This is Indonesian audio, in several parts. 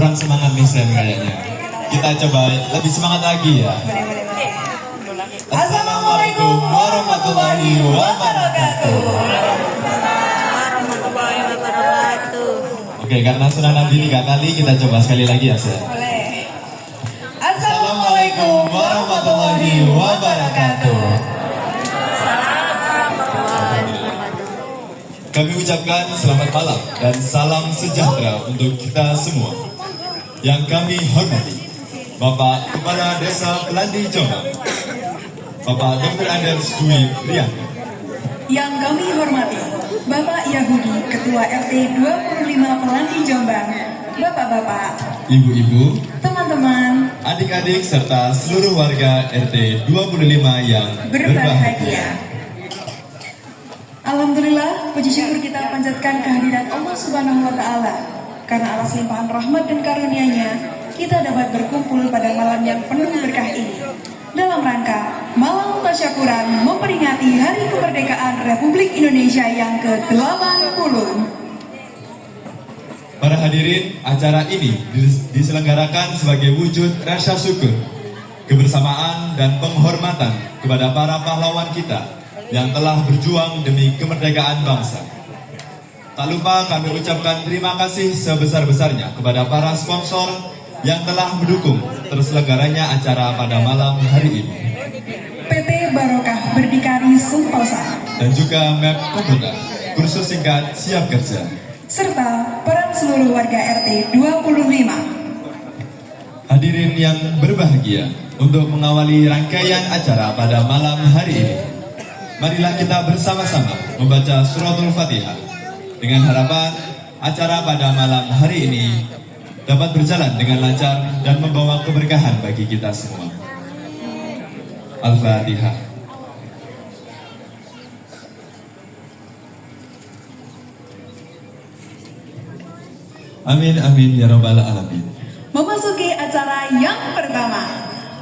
kurang semangat nih Sen kayaknya. Kita coba lebih semangat lagi ya. Assalamualaikum warahmatullahi wabarakatuh. Oke, karena sudah nanti 3 kali, kita coba sekali lagi ya Sen. Boleh. Assalamualaikum warahmatullahi wabarakatuh. Kami ucapkan selamat malam dan salam sejahtera untuk kita semua. Yang kami hormati Bapak Kepala Desa Pelandi Jombang, Bapak Dr. Anders Dwi Priyanto. Yang kami hormati Bapak Yahudi, Ketua RT 25 Pelandi Jombang, Bapak-bapak, Ibu-ibu, teman-teman, adik-adik serta seluruh warga RT 25 yang berbahagia. Alhamdulillah, puji syukur kita panjatkan kehadiran Allah Subhanahu wa Ta'ala. Karena atas limpahan rahmat dan karunia-Nya, kita dapat berkumpul pada malam yang penuh berkah ini. Dalam rangka Malam Tasyakuran memperingati Hari Kemerdekaan Republik Indonesia yang ke-80. Para hadirin, acara ini diselenggarakan sebagai wujud rasa syukur, kebersamaan dan penghormatan kepada para pahlawan kita yang telah berjuang demi kemerdekaan bangsa. Tak lupa kami ucapkan terima kasih sebesar-besarnya kepada para sponsor yang telah mendukung terselenggaranya acara pada malam hari ini. PT Barokah Berdikari Sentosa Dan juga Map Komputer, kursus singkat siap kerja. serta peran seluruh warga RT 25. Hadirin yang berbahagia, untuk mengawali rangkaian acara pada malam hari ini, marilah kita bersama-sama membaca suratul Fatihah dengan harapan acara pada malam hari ini dapat berjalan dengan lancar dan membawa keberkahan bagi kita semua. Al-Fatihah. Amin amin ya rabbal alamin. Memasuki acara yang pertama,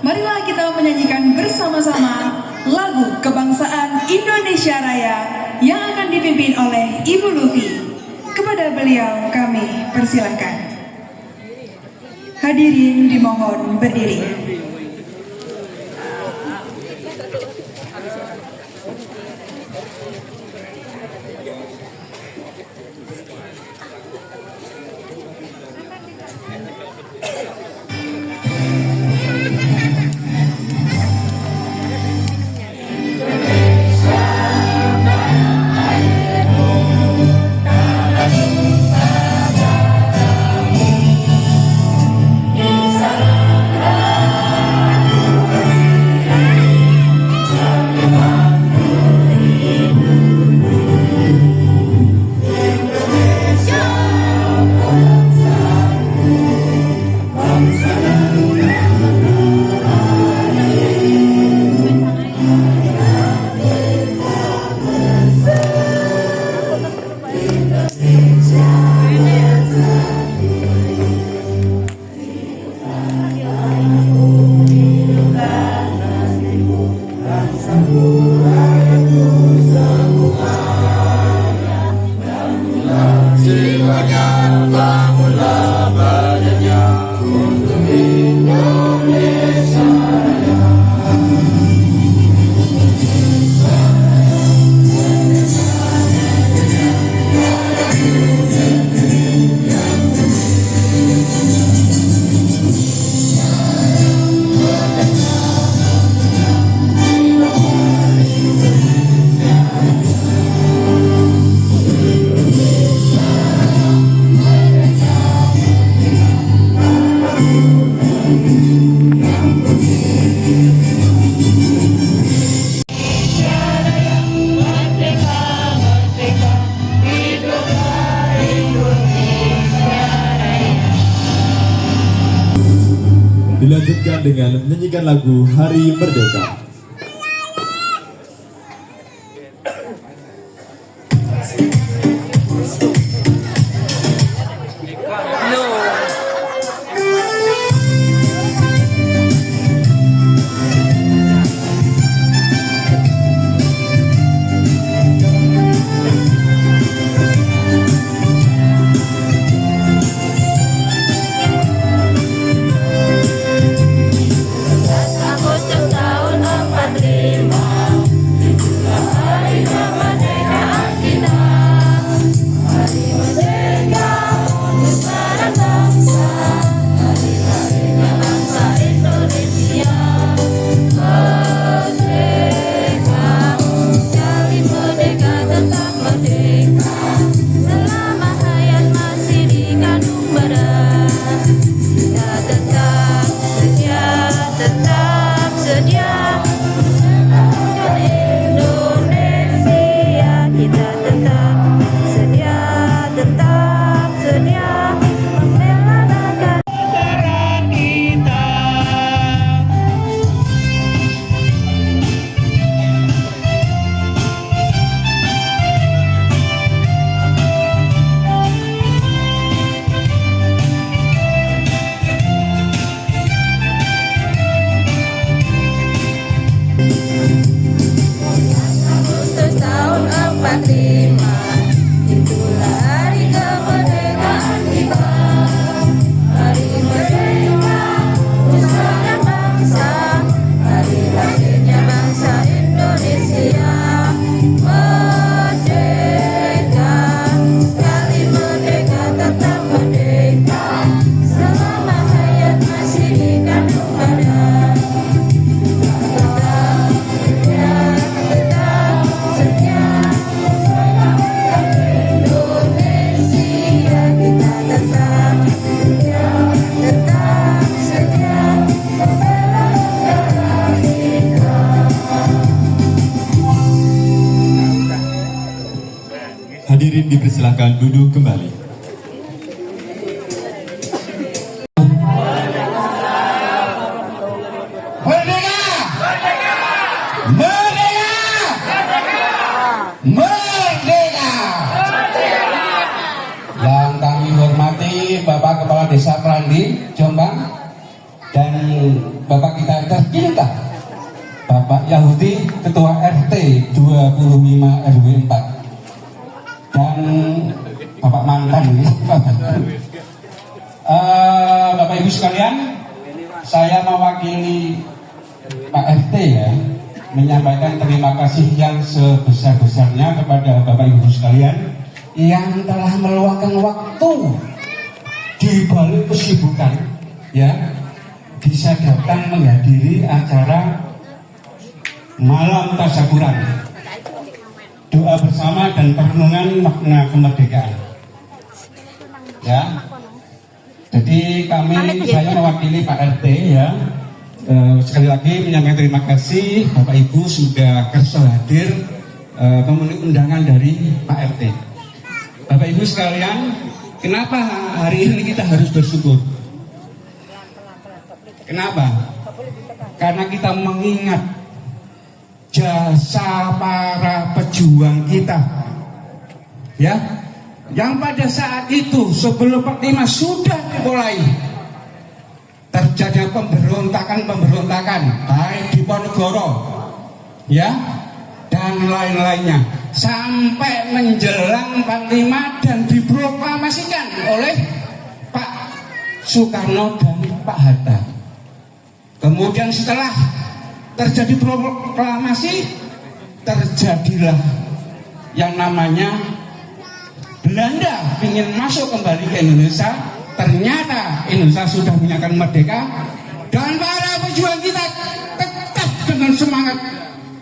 marilah kita menyanyikan bersama-sama lagu kebangsaan Indonesia Raya yang akan dipimpin oleh Ibu Lufi. Kepada beliau kami persilahkan. Hadirin dimohon berdiri. Dilanjutkan dengan menyanyikan lagu Hari Merdeka. Hadirin dipersilakan duduk kembali. Merdeka! Merdeka! Merdeka! Yang kami hormati Bapak Kepala Desa Prandi, Jombang, dan Bapak kita tercinta Bapak Yahudi, Ketua RT 25 RW 4, dan Bapak mantan Bapak Ibu sekalian, saya mewakili Pak RT ya, menyampaikan terima kasih yang sebesar-besarnya kepada Bapak Ibu sekalian yang telah meluangkan waktu di balik kesibukan ya, bisa datang menghadiri acara malam tasyakuran, doa bersama dan perenungan makna kemerdekaan. Ya, jadi saya mewakili Pak RT ya, sekali lagi menyampaikan terima kasih Bapak Ibu sudah kerso hadir memenuhi undangan dari Pak RT. Bapak Ibu sekalian, kenapa hari ini kita harus bersyukur? Kenapa? Karena kita mengingat jasa para pejuang kita ya, yang pada saat itu sebelum 45 sudah dimulai terjadi pemberontakan baik di Ponegoro ya dan lain-lainnya, sampai menjelang 45 dan diproklamasikan oleh Pak Soekarno dan Pak Hatta. Kemudian setelah terjadi proklamasi, terjadilah yang namanya Belanda ingin masuk kembali ke Indonesia. Ternyata Indonesia sudah menyatakan merdeka, dan para pejuang kita tetap dengan semangat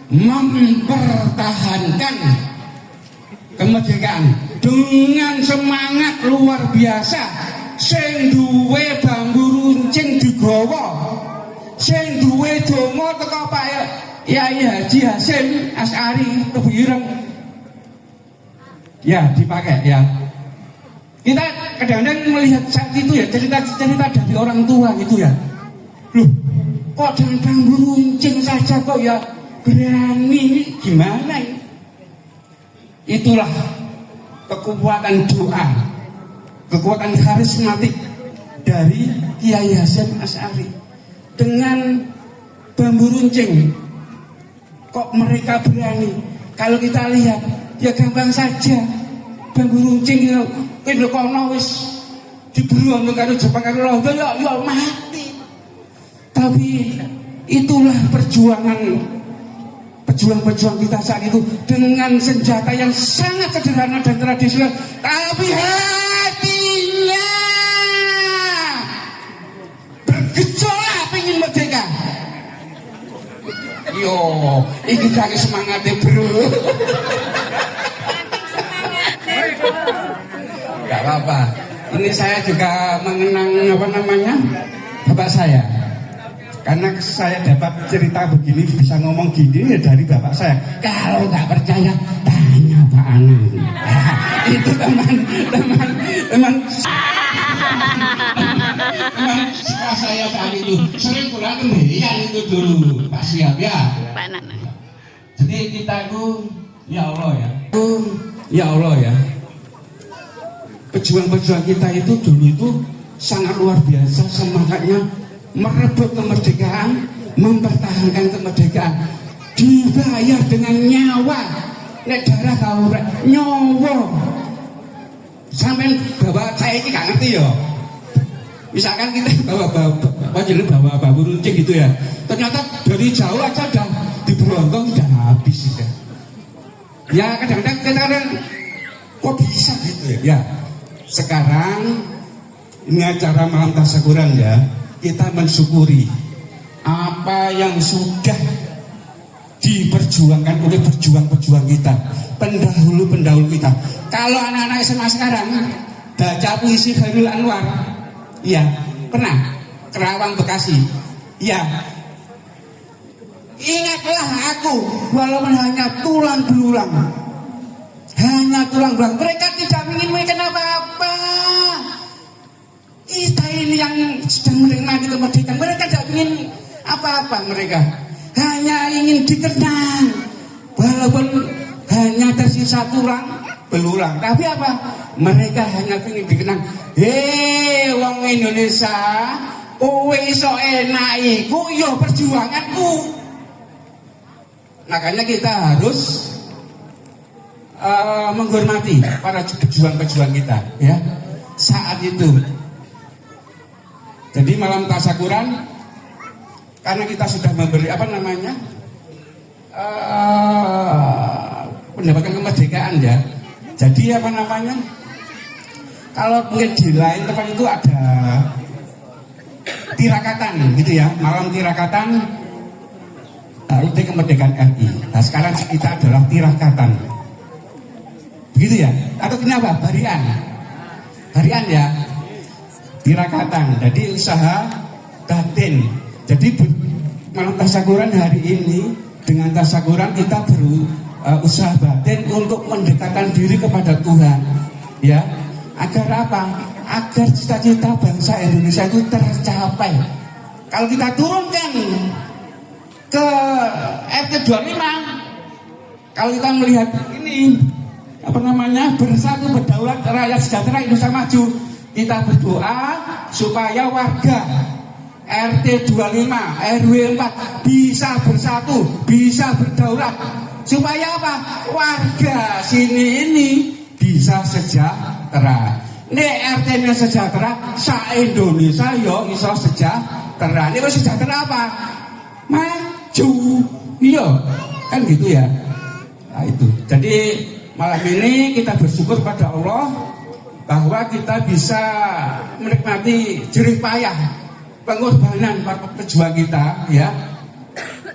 mempertahankan kemerdekaan dengan semangat luar biasa. Sing duwe bambu runcing digawa, sing duwe donga teko Pak Yai Haji Hasyim Asy'ari Tebuireng ya dipakai ya. Kita kadang-kadang melihat saat itu ya, cerita-cerita dari orang tua gitu ya, loh kok dengan bambu runcing saja kok ya berani, gimana ini? Itulah kekuatan doa, kekuatan karismatik dari Kiai Hasyim Asy'ari. Dengan bambu runcing kok mereka berani. Kalau kita lihat ya gampang saja, bambu runcing itu kono wis diberuang karo Jepang karo Londo ya mati. Tapi itulah pejuang kita saat itu dengan senjata yang sangat sederhana dan tradisional, tapi hatinya Yo, iki lagi semangatnya bro. Gak apa-apa. Ini saya juga mengenang apa namanya bapak saya. Karena saya dapat cerita begini, bisa ngomong gini ya dari bapak saya. Kalau nggak percaya, tanya Pak Anang. Itu teman saya saat itu sering pulang kembalian itu dulu Pak Siap ya. Pak Nana. Jadi kita itu ya Allah ya. Pejuang-pejuang kita itu dulu itu sangat luar biasa semangatnya merebut kemerdekaan, mempertahankan kemerdekaan, dibayar dengan nyawa. Nek darah kau nyawa. Sampai bawa saya ini gak ngerti ya. Misalkan kita bawa babu runcing gitu ya. Ternyata dari jauh aja udah diberontong udah habis gitu. Ya kadang-kadang kita kok bisa gitu ya. Ya. Sekarang ini acara malam tasyakuran ya. Kita mensyukuri apa yang sudah diperjuangkan oleh pejuang-pejuang kita, pendahulu-pendahulu kita. Kalau anak-anak SMA sekarang baca puisi Khairul Anwar, iya, pernah Kerawang Bekasi, iya. Ingatlah aku, walaupun hanya tulang belulang, mereka tidak ingin membuat apa-apa. Kita ini yang sedang menikmati kemerdekaan, mereka tidak ingin apa-apa. Mereka hanya ingin dikenang, walaupun hanya tersisa tulang belulang. Tapi apa? Mereka hanya ingin dikenang. Hei, wong Indonesia, kowe iso enak iku yo perjuanganku. Makanya kita harus menghormati para pejuang-pejuang kita, ya. Saat itu. Jadi malam tasyakuran, karena kita sudah memberi apa namanya mendapatkan kemerdekaan ya. Jadi apa namanya? Kalau mungkin di lain tempat itu ada tirakatan gitu ya, malam tirakatan HUT kemerdekaan RI. Nah sekarang kita adalah tirakatan, begitu ya? Atau kenapa? Harian ya, tirakatan. Jadi usaha batin. Jadi malam tasyakuran hari ini dengan tasyakuran kita berusaha batin untuk mendekatkan diri kepada Tuhan, ya. Agar apa? Agar cita-cita bangsa Indonesia itu tercapai. Kalau kita turunkan ke RT 25, kalau kita melihat ini apa namanya bersatu berdaulat rakyat sejahtera Indonesia maju, kita berdoa supaya warga RT 25, RW 4 bisa bersatu, bisa berdaulat. Supaya apa? Warga sini ini bisa sejahtera. Nek RT-nya sejahtera, sa-Indonesia yo iso sejahtera. Nek sejahtera apa? Maju. Iya, kan gitu ya. Nah itu. Jadi malam ini kita bersyukur pada Allah bahwa kita bisa menikmati jerih payah pengorbanan para pejuang kita, ya.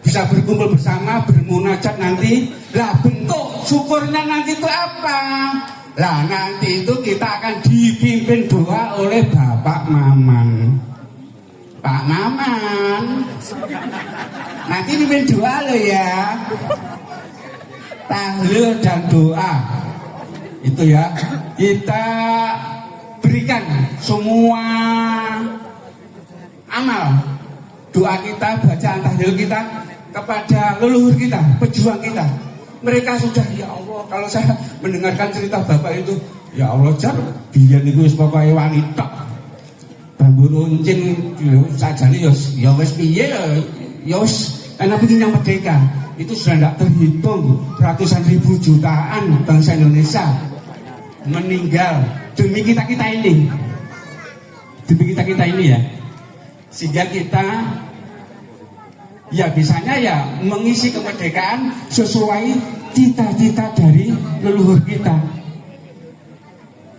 Bisa berkumpul bersama, bermunajat nanti. Lah bentuk syukurnya nanti itu apa? Lah nanti itu kita akan dipimpin doa oleh Bapak Maman. Pak Maman, nanti pimpin doa lo ya. Tahlil dan doa itu ya. Kita berikan semua amal doa kita, bacaan tahlil kita kepada leluhur kita, pejuang kita. Mereka sudah, ya Allah, kalau saya mendengarkan cerita bapak itu, ya Allah, jar biyen niku wis pokoke wanita bambu runcing sajane ya wis piye ya wis ana pengin merdeka. Itu sudah tidak terhitung, ratusan ribu jutaan bangsa Indonesia meninggal demi kita-kita ini. Demi kita-kita ini ya. Sehingga kita ya bisanya ya mengisi kemerdekaan sesuai cita-cita dari leluhur kita.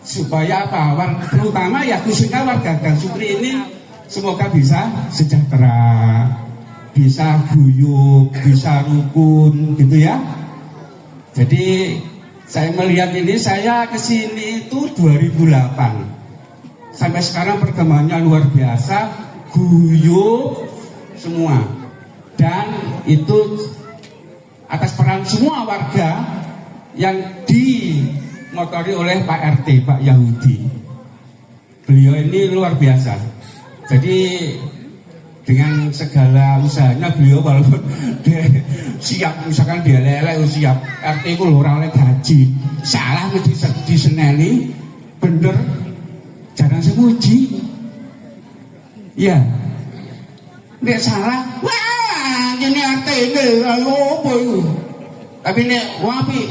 Supaya apa? Terutama ya khususnya warga Gang Sukri ini semoga bisa sejahtera. bisa guyub, bisa rukun gitu ya. Jadi saya melihat ini, saya kesini itu 2008. Sampai sekarang perkembangannya luar biasa, guyub semua. Dan itu atas peran semua warga yang dimotori oleh Pak RT, Pak Yahudi. Beliau ini luar biasa. Jadi dengan segala usahanya beliau, walaupun dia siap, misalkan dia lelek siap, RT itu orang oleh gaji, salah mesti diseneni, bener jarang semuji. Ya, nek salah, wah ini RT ini, ayo apa itu. Tapi nek wapi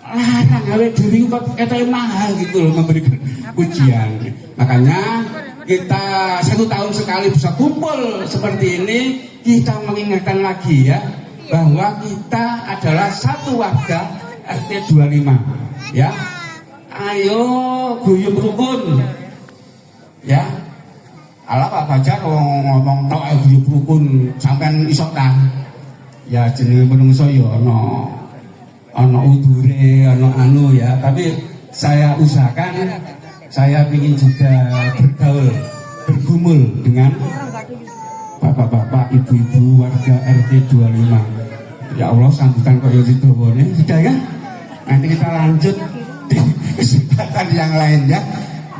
larang awet diri kok katanya mahal gitu loh memberikan ujian. Makanya kita 1 tahun sekali bisa kumpul seperti ini, kita mengingatkan lagi ya bahwa kita adalah satu warga RT 25 ya. Ayo guyub rukun ya. Ala Pak Fajar ngomong tok guyub rukun sampean iso ta. Ya jenenge menungso ya ana udure, ana anu ya, tapi saya usahakan saya ingin juga bergaul, bergumul dengan bapak-bapak, ibu-ibu warga RT 25. Ya Allah, sambutan kok ya didobone. Sudah ya? Nanti kita lanjut di kesempatan yang lain ya.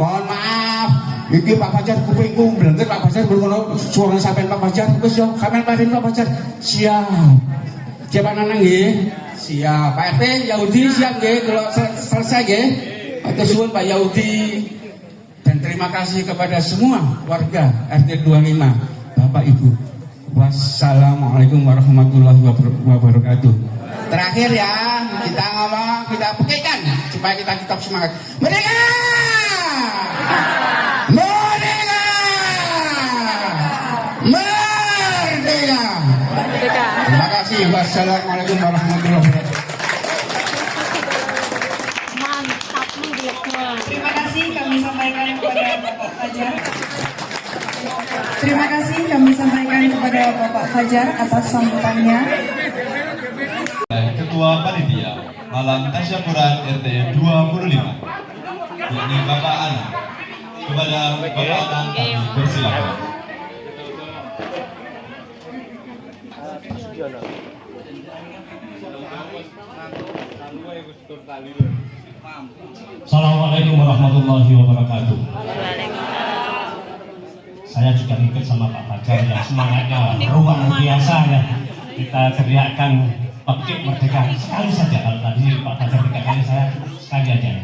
Mohon maaf, ini Pak Fajar kupingku blender, Pak Fajar berkono suara sampean Pak Fajar. Wis yo, sampean paring Pak Fajar. Siap. Siapa nanang nggih? Siap. Pak RT Yahudi siap nggih kalau selesai nggih? Atur suwun Pak Yahudi, dan terima kasih kepada semua warga RT 25, Bapak Ibu. Wassalamualaikum warahmatullahi wabarakatuh. Terakhir ya, kita ngomong, kita buktikan supaya kita tetap semangat. Merdeka! Merdeka! Merdeka! Terima kasih. Wassalamualaikum warahmatullahi wabarakatuh. Terima kasih kami sampaikan kepada Bapak Fajar. Terima kasih kami sampaikan kepada Bapak Fajar atas sambutannya. Ketua Panitia Malam Tasyakuran RT 25, yakni Bapak Ana. Kepada Bapak Ana kami persilakan. Assalamualaikum warahmatullahi wabarakatuh. Saya juga ikut sama Pak Fajar yang semangatnya luar biasa ya. Kita teriakkan Bangkit Merdeka sekali saja. Kalau tadi Pak Fajar 3 kali, saya sekali aja.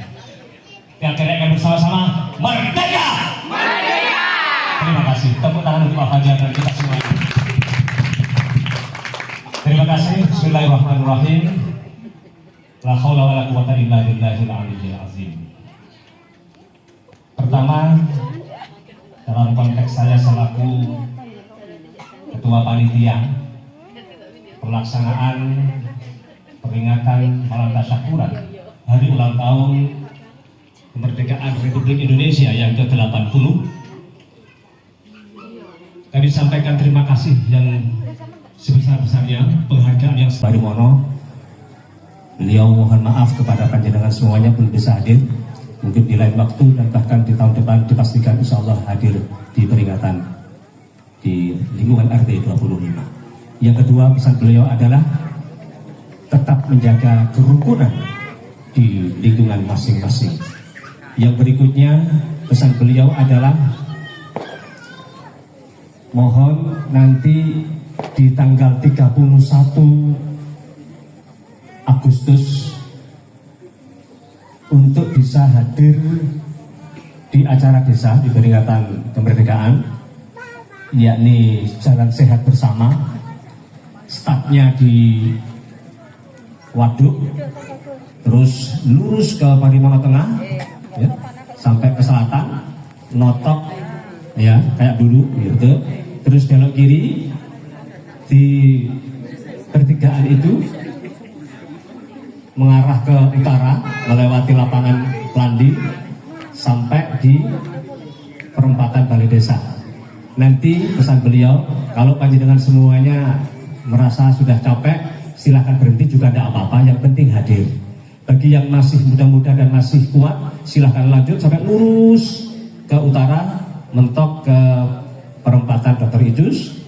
Kita teriakkan bersama-sama Merdeka! Merdeka! Terima kasih. Tepuk tangan untuk Pak Fajar dan kita semua. Terima kasih. Bismillahirrahmanirrahim. La haula wala quwwata illa billahil aliyyil azim. Pertama, dalam konteks saya selaku ketua panitia pelaksanaan peringatan malam tasyakuran hari ulang tahun kemerdekaan Republik Indonesia yang ke-80, kami sampaikan terima kasih yang sebesar-besarnya, penghargaan yang Barimono. Beliau mohon maaf kepada panjenengan semuanya belum bisa hadir. Mungkin di lain waktu dan bahkan di tahun depan dipastikan insya Allah hadir di peringatan di lingkungan RT 25. Yang kedua, pesan beliau adalah tetap menjaga kerukunan di lingkungan masing-masing. Yang berikutnya, pesan beliau adalah mohon nanti di tanggal 31 Agustus untuk bisa hadir di acara desa di peringatan kemerdekaan, yakni Jalan Sehat Bersama, startnya di Waduk, terus lurus ke Parimono Tengah ya, sampai ke selatan, notok ya kayak dulu gitu, terus belok kiri di pertigaan itu mengarah ke utara melewati lapangan Landi sampai di perempatan Balai Desa. Nanti pesan beliau Kalau panjenengan semuanya merasa sudah capek, silahkan berhenti juga tidak apa-apa, yang penting hadir. Bagi yang masih muda-muda dan masih kuat, silahkan lanjut sampai lurus ke utara, mentok ke perempatan Dr. Idrus,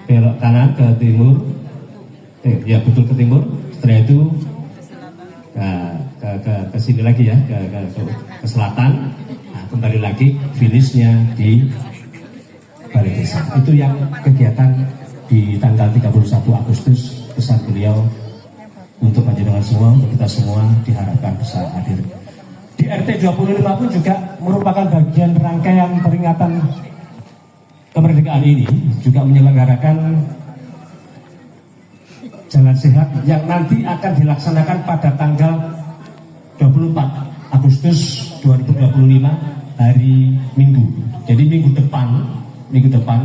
belok kanan ke timur, ya betul ke timur. Setelah itu ke sini lagi ya, ke selatan. Nah, kembali lagi finishnya di Balai Desa. Itu yang kegiatan di tanggal 31 Agustus, pesan beliau untuk panjenengan semua, untuk kita semua diharapkan bisa hadir. Di RT 25 pun juga merupakan bagian rangkaian peringatan kemerdekaan ini, juga menyelenggarakan jalan sehat yang nanti akan dilaksanakan pada tanggal 24 Agustus 2025 hari Minggu. Jadi minggu depan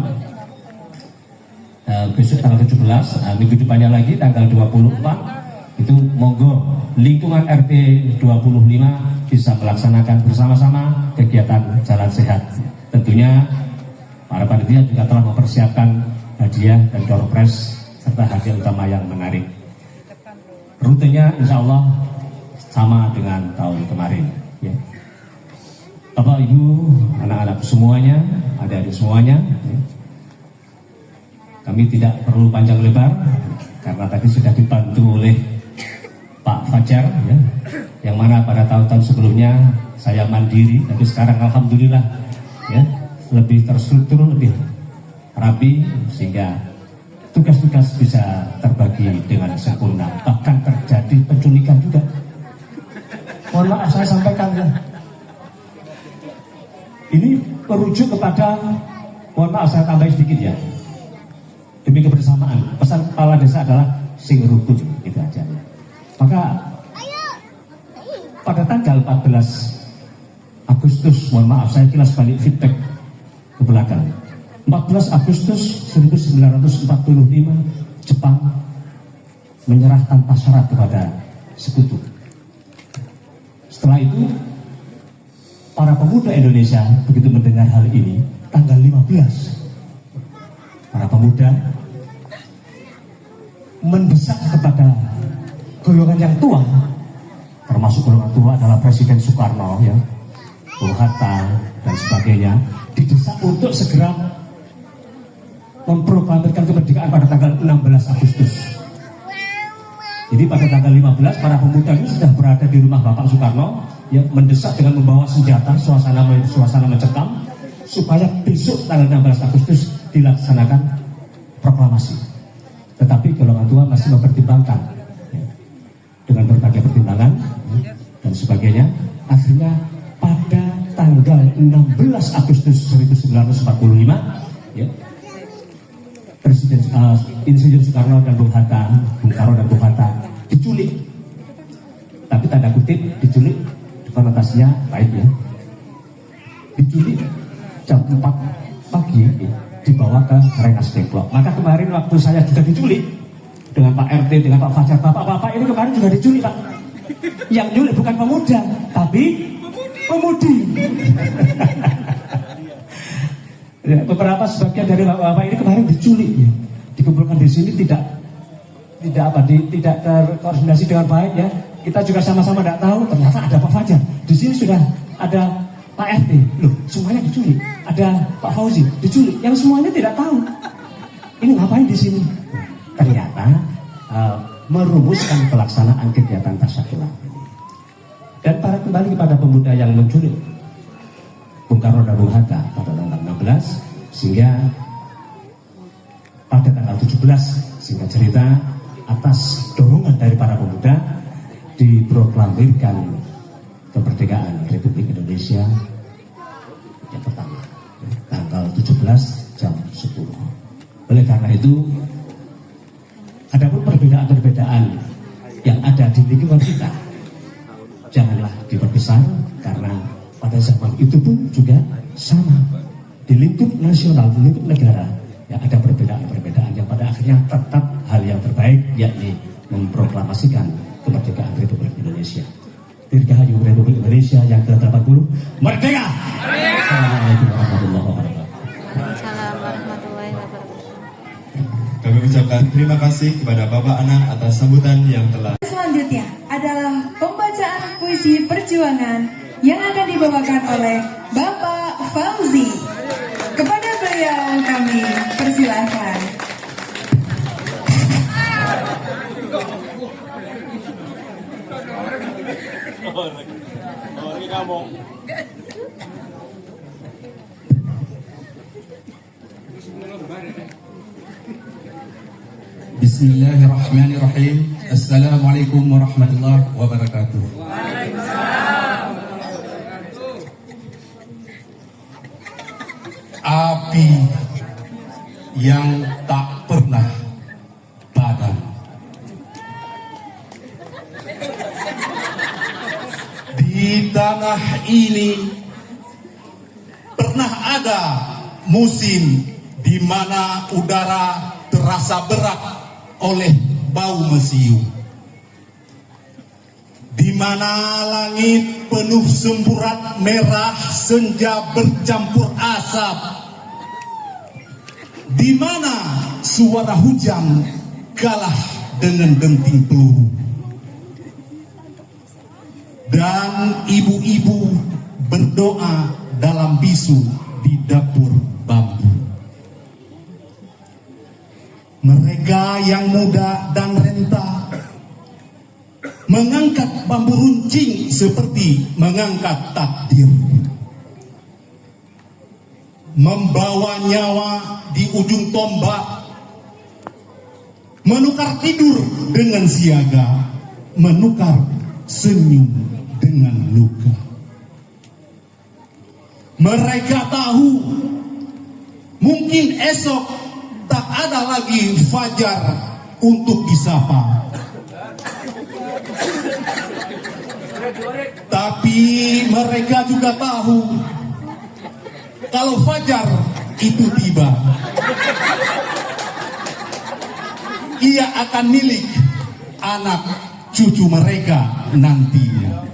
besok tanggal 17, minggu depannya lagi tanggal 24 itu monggo lingkungan RT 25 bisa melaksanakan bersama-sama kegiatan jalan sehat. Tentunya para panitia juga telah mempersiapkan hadiah dan door prize serta hadiah utama yang menarik. Rutenya insya Allah sama dengan tahun kemarin. Ya. Bapak, Ibu, anak-anak semuanya, adik-adik semuanya, ya. Kami tidak perlu panjang lebar karena tadi sudah dibantu oleh Pak Fajar, ya, yang mana pada tahun-tahun sebelumnya saya mandiri, tapi sekarang alhamdulillah ya lebih terstruktur, lebih rapi sehingga tugas-tugas bisa terbagi dengan sempurna. Bahkan terjadi penculikan juga. Mohon maaf saya sampaikan ya. Ini merujuk kepada, mohon maaf saya tambahin sedikit ya. Demi kebersamaan, pesan kepala desa adalah sing rukun, gitu aja ya. Maka pada tanggal 14 Agustus, mohon maaf saya kilas balik feedback ke belakang. 14 Agustus 1945 Jepang menyerah tanpa syarat kepada sekutu. Setelah itu para pemuda Indonesia begitu mendengar hal ini, tanggal 15 para pemuda mendesak kepada golongan yang tua, termasuk golongan tua adalah Presiden Soekarno, ya, Bung Hatta dan sebagainya, didesak untuk segera memproklamirkan kemerdekaan pada tanggal 16 Agustus. Jadi pada tanggal 15 para pemuda ini sudah berada di rumah Bapak Soekarno, ya, mendesak dengan membawa senjata, suasana mencekam, supaya besok tanggal 16 Agustus dilaksanakan proklamasi. Tetapi golongan tua masih mempertimbangkan, ya, dengan berbagai pertimbangan, ya, dan sebagainya. Akhirnya pada tanggal 16 Agustus 1945, ya, Presiden Insinyur Soekarno dan Bung Hatta, Bung Karno dan Bung Hatta diculik. Tapi tanda kutip diculik, konotasinya baik ya. Diculik jam 4 pagi, ya, dibawa ke Rengas Dengklok. Maka kemarin waktu saya juga diculik dengan Pak RT, dengan Pak Fajar, bapak-bapak ini kemarin juga diculik Pak. Yang nyulik bukan pemuda, tapi pemudi. Ya, beberapa sebagian dari bapak-bapak ini kemarin diculik, ya, dikumpulkan di sini tidak terkoordinasi dengan baik ya. Kita juga sama-sama tidak tahu ternyata ada Pak Fajar. Di sini sudah ada Pak RT, loh semuanya diculik. Ada Pak Fauzi diculik, yang semuanya tidak tahu. Ini ngapain di sini? Ternyata merumuskan pelaksanaan kegiatan tasyakuran. Dan para kembali kepada pemuda yang menculik Bung Karno dan Bung Hatta pada tanggal 16, sehingga pada tanggal 17, singkat cerita, atas dorongan dari para pemuda diproklamirkan kemerdekaan Republik Indonesia yang pertama, tanggal 17 jam 10. Oleh karena itu, adapun perbedaan-perbedaan yang ada di lingkungan kita, janganlah diperbesar, karena pada zaman itu pun juga sama. Di lingkup nasional, di lingkup negara, ya ada perbedaan-perbedaan yang pada akhirnya tetap hal yang terbaik, yakni memproklamasikan kemerdekaan Republik Indonesia. Dirgahayu Republik Indonesia yang ke-80, merdeka! Assalamualaikum warahmatullahi wabarakatuh. Waalaikumsalam warahmatullahi wabarakatuh. mengucapkan terima kasih kepada Bapak Anang atas sambutan yang telah. Selanjutnya adalah pembacaan puisi perjuangan yang akan dibawakan oleh Bapak Fauzi. Kepada beliau kami persilahkan. Bismillahirrahmanirrahim. Assalamualaikum warahmatullahi wabarakatuh. Api yang tak pernah padam. Di tanah ini pernah ada musim di mana udara terasa berat oleh bau mesiu, di mana langit penuh semburat merah senja bercampur asap, di mana suara hujan kalah dengan denting peluru, dan ibu-ibu berdoa dalam bisu di dapur bambu. Mereka yang muda dan renta mengangkat bambu runcing seperti mengangkat takdir, membawa nyawa di ujung tombak, menukar tidur dengan siaga, menukar senyum dengan luka. Mereka tahu mungkin esok tak ada lagi fajar untuk disapa, tapi mereka juga tahu kalau fajar itu tiba, ia akan milik anak cucu mereka nantinya.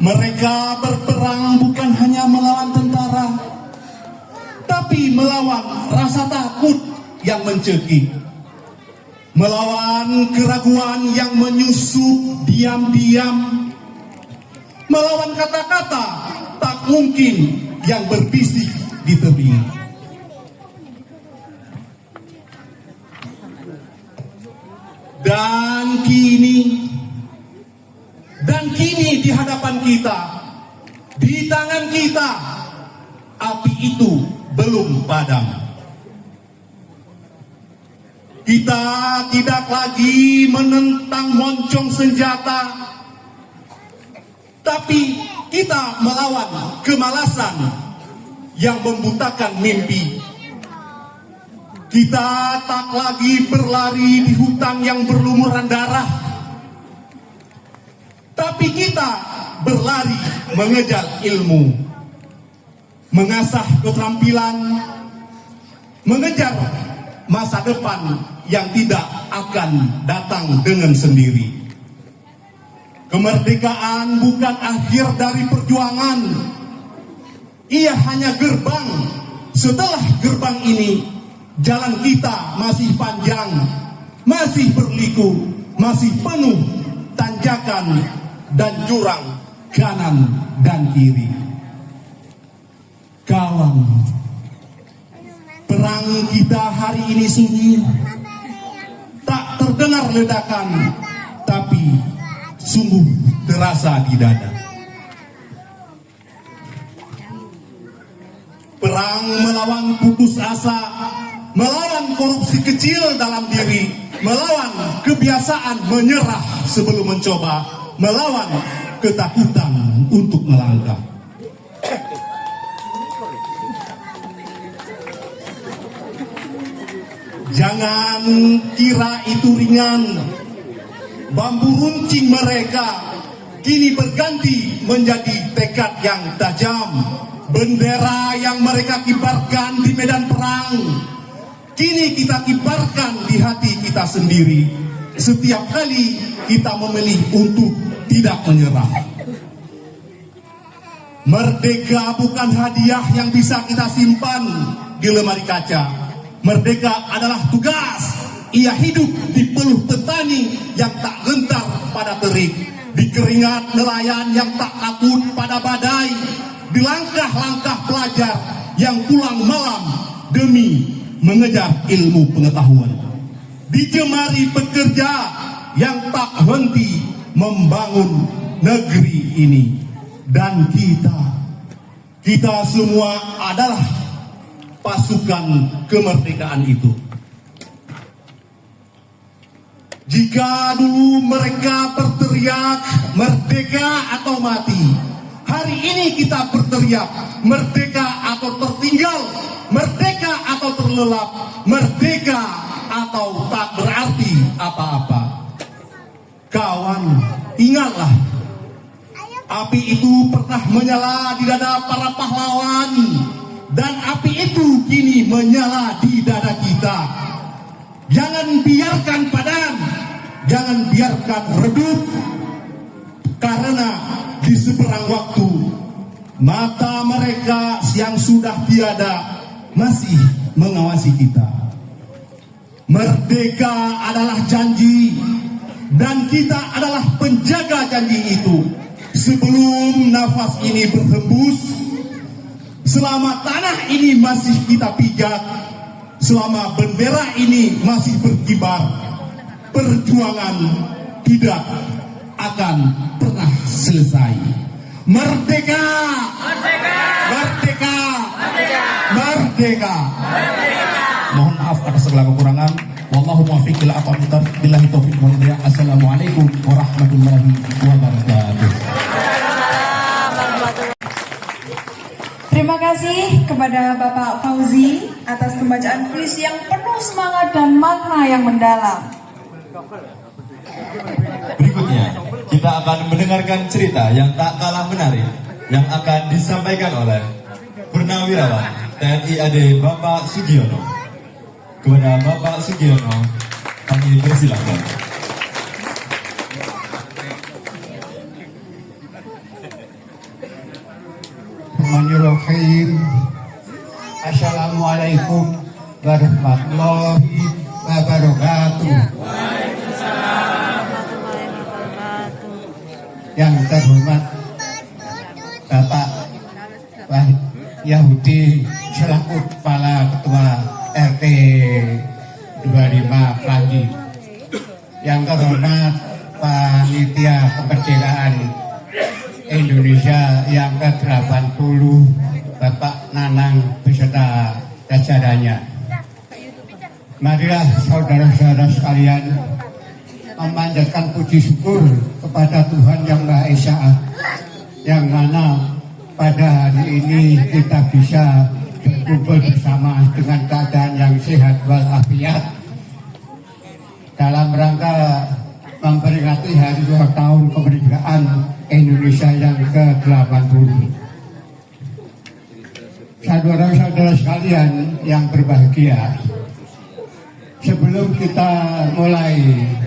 Mereka berperang bukan hanya melawan tentara, tapi melawan rasa takut yang mencekik, melawan keraguan yang menyusup diam-diam, melawan kata-kata tak mungkin yang berbisik di telinga. Dan kini di hadapan kita, di tangan kita, api itu belum padam. Kita tidak lagi menentang moncong senjata, tapi kita melawan kemalasan yang membutakan mimpi. Kita tak lagi berlari di hutan yang berlumuran darah, tapi kita berlari mengejar ilmu, mengasah keterampilan, mengejar masa depan yang tidak akan datang dengan sendiri. Kemerdekaan bukan akhir dari perjuangan, ia hanya gerbang. Setelah gerbang ini, jalan kita masih panjang, masih berliku, masih penuh tanjakan dan jurang kanan dan kiri. Kawan, perang kita hari ini sunyi, tak terdengar ledakan, tapi sungguh terasa di dada. Perang melawan putus asa, melawan korupsi kecil dalam diri, melawan kebiasaan menyerah sebelum mencoba, melawan ketakutan untuk melangkah. Jangan kira itu ringan. Bambu runcing mereka kini berganti menjadi tekad yang tajam. Bendera yang mereka kibarkan di medan perang kini kita kibarkan di hati kita sendiri. Setiap kali kita memilih untuk tidak menyerah. Merdeka bukan hadiah yang bisa kita simpan di lemari kaca. Merdeka adalah tugas. Ia hidup di peluh petani yang tak gentar pada terik, di keringat nelayan yang tak takut pada badai, di langkah-langkah pelajar yang pulang malam demi mengejar ilmu pengetahuan, di jemari pekerja yang tak henti membangun negeri ini. Dan kita semua adalah pasukan kemerdekaan itu. Jika dulu mereka berteriak merdeka atau mati, hari ini kita berteriak merdeka atau tertinggal, merdeka atau terlelap, merdeka atau tak berarti apa-apa. Kawan, ingatlah, api itu pernah menyala di dada para pahlawan, dan api itu kini menyala di dada kita. Jangan biarkan padam, jangan biarkan redup, karena di seberang waktu mata mereka yang sudah tiada masih mengawasi kita. Merdeka adalah janji, dan kita adalah penjaga janji itu. Sebelum nafas ini berhembus, selama tanah ini masih kita pijak, selama bendera ini masih berkibar, perjuangan tidak akan pernah selesai. Merdeka! Merdeka! Merdeka! Merdeka! Merdeka! Mohon maaf atas segala kekurangan. Wallahu muwaffiq ila aqwamit thoriq. Billahi taufiq wal hidayah. Assalamualaikum warahmatullahi wabarakatuh. Terima kasih kepada Bapak Fauzi atas pembacaan puisi yang penuh semangat dan makna yang mendalam. Berikutnya, kita akan mendengarkan cerita yang tak kalah menarik yang akan disampaikan oleh Purnawirawan TNI AD Bapak Sugiono. Kepada Bapak Sugiono, kami persilakan. Bismillahirrahmanirrahim. Assalamualaikum warahmatullahi wabarakatuh. Yang terhormat Bapak Yahudi selaku Kepala Ketua RT 25 Pelangi. Yang terhormat Panitia Kemerdekaan Indonesia yang ke-80 Bapak Nanang beserta jajarannya. Marilah saudara-saudara sekalian memanjatkan puji syukur kepada Tuhan Yang Maha Esa, yang mana pada hari ini kita bisa berkumpul bersama dengan keadaan yang sehat walafiat dalam rangka memperingati hari ulang tahun kemerdekaan Indonesia yang ke-80. Saudara-saudara sekalian yang berbahagia, sebelum kita mulai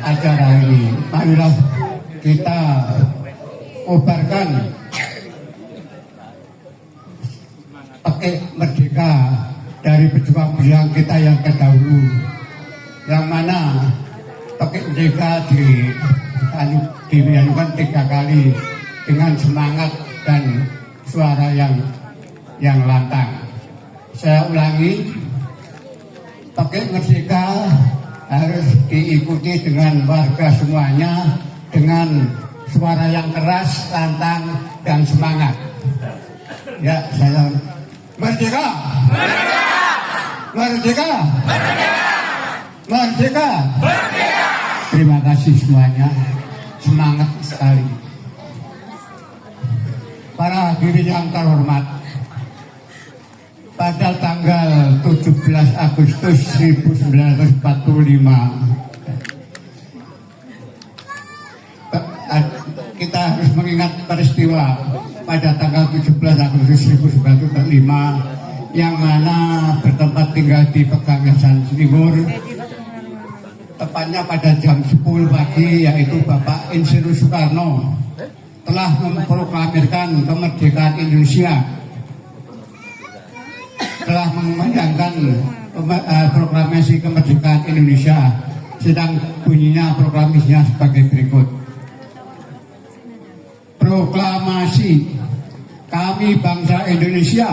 acara ini, marilah kita kobarkan pakai merdeka dari pejuang-pejuang kita yang terdahulu, yang mana pakai merdeka dianjurkan 3 kali dengan semangat dan suara yang lantang. Saya ulangi, pakai merdeka harus diikuti dengan warga semuanya dengan suara yang keras, lantang, dan semangat. Ya, saya merdeka! Merdeka! Merdeka! Merdeka! Merdeka! Merdeka! Terima kasih semuanya, semangat sekali. Para hadirin yang terhormat, pada tanggal 17 Agustus 1945 kita harus mengingat peristiwa pada tanggal 17 Agustus 1945 yang mana bertempat tinggal di Pegamyangan Timur, tepatnya pada jam 10 pagi, yaitu Bapak Insinyur Soekarno telah memproklamirkan kemerdekaan Indonesia, telah mengumandangkan proklamasi kemerdekaan Indonesia, sedang bunyinya proklamasinya sebagai berikut. Proklamasi kami bangsa Indonesia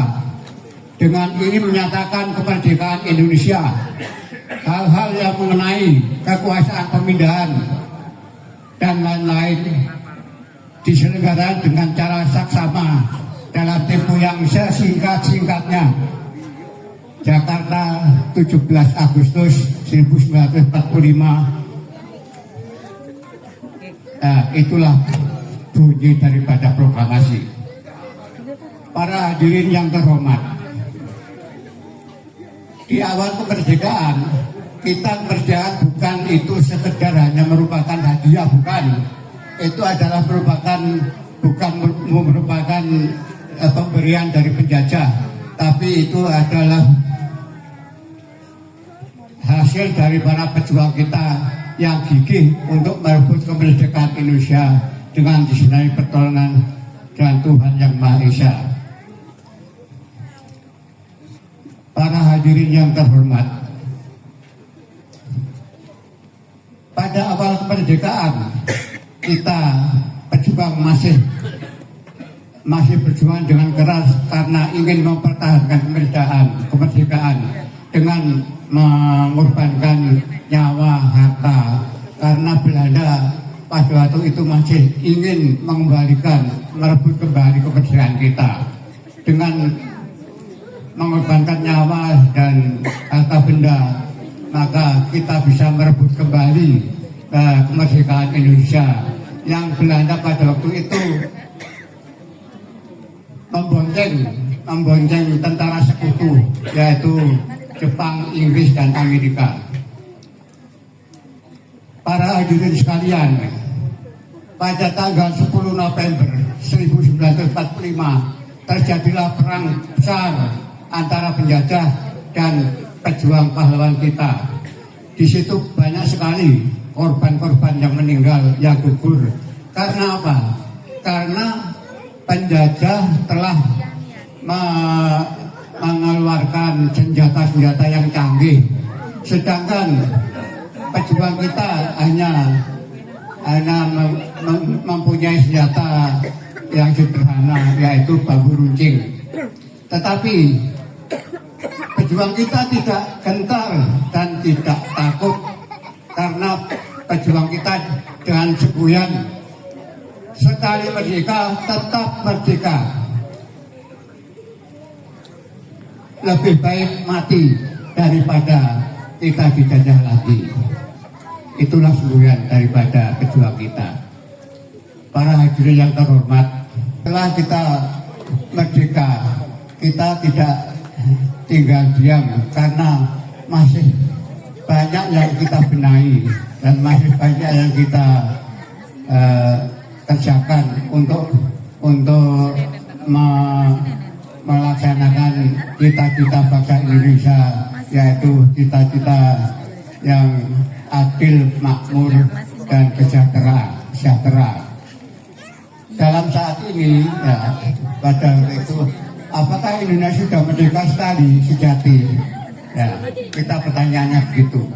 dengan ini menyatakan kemerdekaan Indonesia. Hal-hal yang mengenai kekuasaan pemindahan dan lain-lain diselenggarakan dengan cara saksama dalam tempo yang sesingkat-singkatnya. Jakarta 17 Agustus 1945. Itulah bunyi daripada proklamasi. Para hadirin yang terhormat, di awal kemerdekaan, kita kemerdekaan bukan itu sekedar hanya merupakan hadiah, bukan. Itu adalah bukan merupakan pemberian dari penjajah, tapi itu adalah hasil dari para pejuang kita yang gigih untuk merebut kemerdekaan Indonesia dengan disertai pertolongan dan Tuhan Yang Maha Esa. Para hadirin yang terhormat, pada awal kemerdekaan kita pejuang masih berjuang dengan keras karena ingin mempertahankan kemerdekaan dengan mengorbankan nyawa, harta, karena Belanda pada waktu itu masih ingin merebut kembali kemerdekaan kita. Dengan mengorbankan nyawa dan harta benda, maka kita bisa merebut kembali kemerdekaan Indonesia yang Belanda pada waktu itu membonceng tentara sekutu, yaitu Jepang, Inggris, dan Amerika. Para hadirin sekalian, pada tanggal 10 November 1945 terjadilah perang besar antara penjajah dan pejuang pahlawan kita. Di situ banyak sekali korban-korban yang meninggal, yang gugur. Karena apa? Karena penjajah telah mengeluarkan senjata-senjata yang canggih, sedangkan pejuang kita hanya mempunyai senjata yang sederhana, yaitu bambu runcing. Tetapi pejuang kita tidak gentar dan tidak takut, karena pejuang kita dengan seguyan, sekali merdeka tetap merdeka. Lebih baik mati daripada kita dijajah lagi. Itulah seguyan daripada pejuang kita. Para hadirin yang terhormat, setelah kita merdeka, kita tidak tinggal diam, karena masih banyak yang kita benahi dan masih banyak yang kita kerjakan untuk melaksanakan cita-cita bangsa Indonesia, yaitu cita-cita yang adil, makmur, dan sejahtera. Dalam saat ini, ya, pada itu, apakah Indonesia sudah merdeka sekali sejati? Ya, kita pertanyaannya begitu.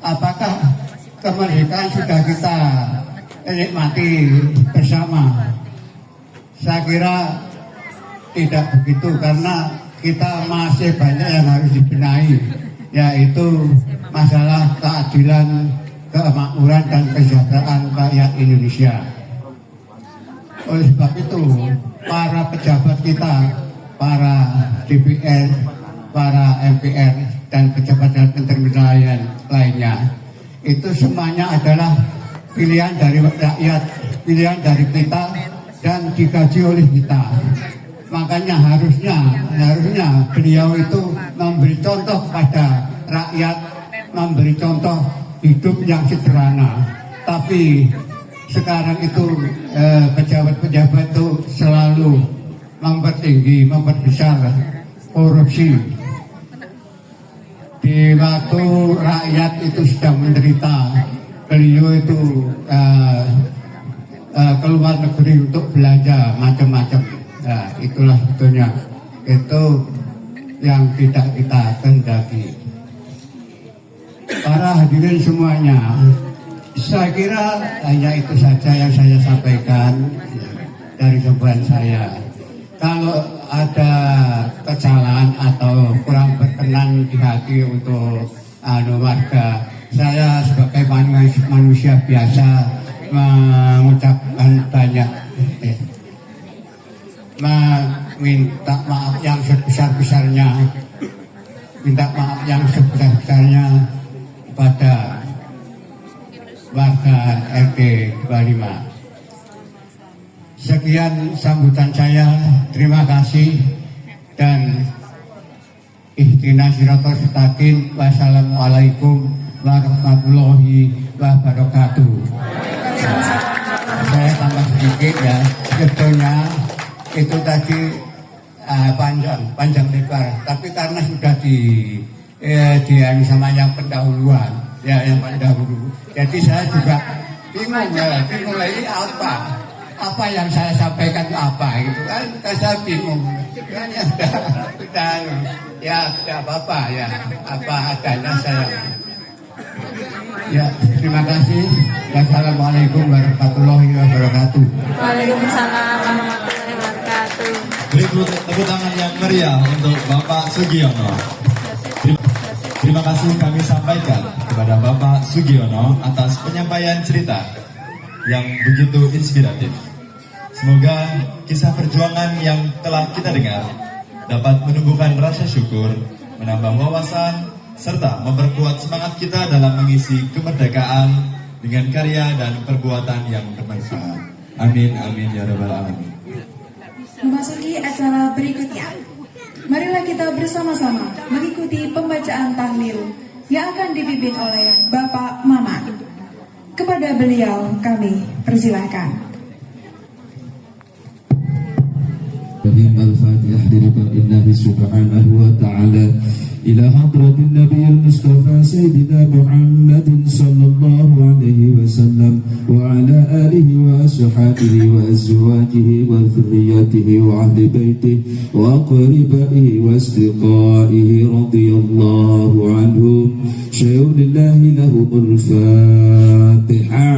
Apakah kemerdekaan sudah kita nikmati bersama? Saya kira tidak begitu, karena kita masih banyak yang harus dibenahi, yaitu masalah keadilan, kemakmuran, dan kesejahteraan rakyat Indonesia. Oleh sebab itu, para pejabat kita, para DPR, para MPR, dan pejabat menteri lainnya, itu semuanya adalah pilihan dari rakyat, pilihan dari kita, dan digaji oleh kita. Makanya harusnya beliau itu memberi contoh kepada rakyat, memberi contoh hidup yang sederhana. Tapi sekarang itu pejabat-pejabat itu selalu mempertinggi, memperbesar korupsi. Di waktu rakyat itu sedang menderita, beliau itu keluar negeri untuk belanja macam-macam. Nah, itulah sebetulnya itu yang tidak kita kehendaki. Para hadirin semuanya, saya kira hanya itu saja yang saya sampaikan dari sebuah saya. Kalau ada kesalahan atau kurang berkenan di hati untuk warga, saya sebagai manusia biasa mengucapkan banyak minta maaf yang sebesar-besarnya, pada warga RT 25. Sekian sambutan saya, terima kasih dan ihdinas siratal mustaqim. Wassalamualaikum warahmatullahi wabarakatuh. Saya tambah sedikit ya, sebetulnya itu tadi panjang lebar, tapi karena sudah sama yang pendahuluan, ya yang pendahulu, jadi saya juga bingung lagi apa yang saya sampaikan itu apa gitu kan, saya bingung kan, ya sudah apa-apa ya, apa adanya saya. Ya, terima kasih. Wassalamualaikum warahmatullahi wabarakatuh. Waalaikumsalam warahmatullahi wabarakatuh. Berikut tepuk tangan yang meriah untuk Bapak Sugiono. Terima kasih kami sampaikan kepada Bapak Sugiono atas penyampaian cerita yang begitu inspiratif. Semoga kisah perjuangan yang telah kita dengar dapat menumbuhkan rasa syukur, menambah wawasan, serta memperkuat semangat kita dalam mengisi kemerdekaan dengan karya dan perbuatan yang bermanfaat. Amin, amin, ya rabbal alamin. Memasuki acara berikutnya, marilah kita bersama-sama mengikuti pembacaan tahlil yang akan dipimpin oleh Bapak Maman. Kepada beliau kami persilahkan. الفاتحة لرضا الله سبحانه وتعالى إلى حضرة النبي المصطفى سيدنا محمد صلى الله عليه وسلم وعلى آله وأصحابه وأزواجه وذريته وأهل بيته وأقربائه وأصدقائه رضي الله عنهم شيء لله لهم الفاتحة.